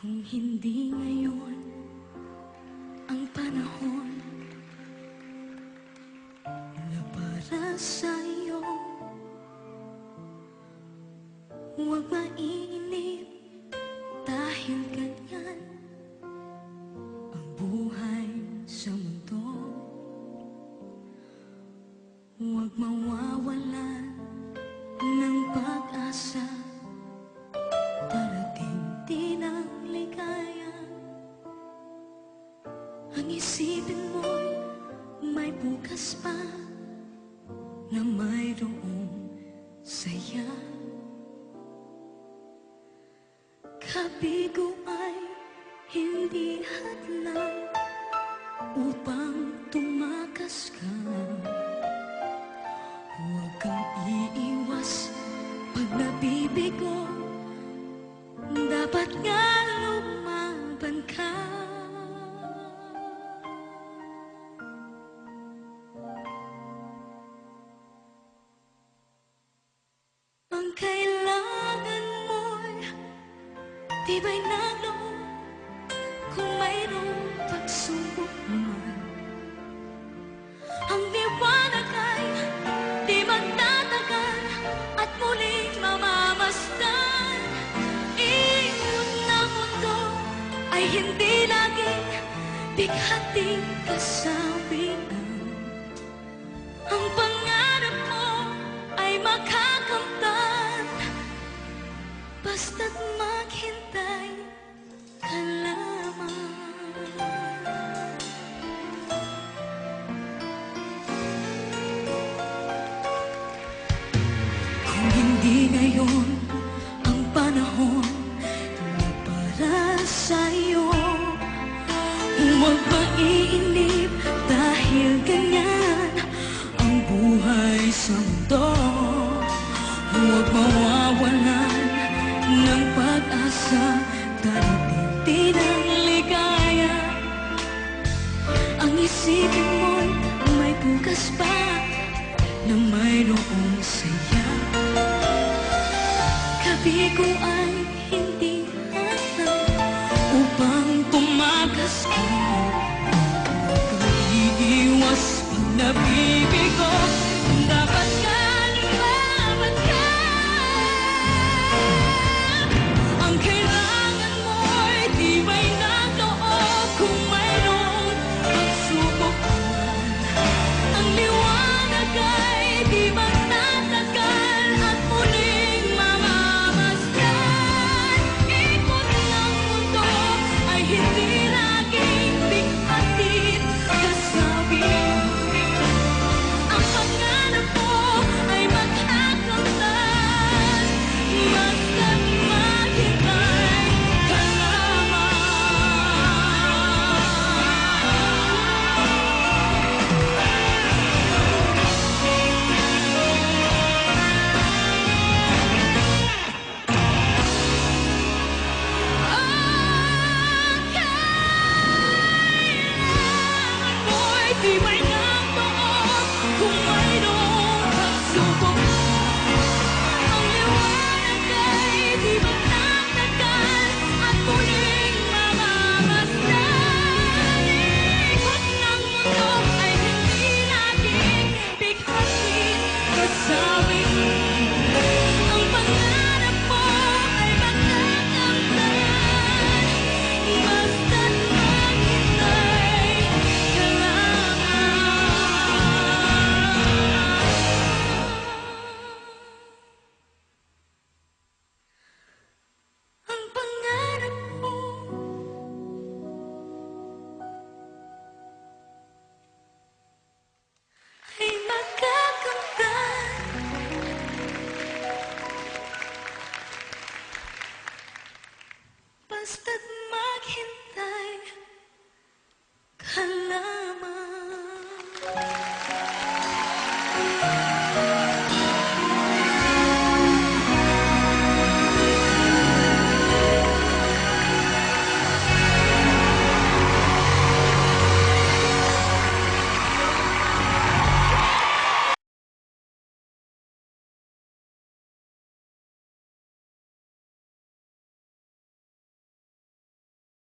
Kung hindi ngayon ang panahon na para sa'yo, huwag mainip dahil ganyan ang buhay sa mundo. Huwag mawawalan ng pag-asa, darating din ang ligaya. Ang isipin mo may bukas pa na mayroong saya. Kabigo ay hindi hadlang upang tumakas ka. Huwag kang iiwas pag nabibigo, dapat nga lumaban ka. Ang kailangan mo'y tibay na loob, kung mayroong pagsubok man. Ang liwanag ay di magtatagal at muling mamamasdan. Ilog ng mundo ay hindi laging bighati kasawian. Ang pangarap mo ay makakamtan, basta't maghintay ka lamang. Kung hindi ngayon ang panahon na para sa'yo, huwag mainip dahil ganyan ang buhay sa mundo. Huwag mawawalan ng pag-asa, darating din ang ligaya. Ang isipin mo'y may bukas pa na mayroong saya. Kabigo ay hindi hadlang upang tumakas ka. Huwag kang iiwas pag nabibigo.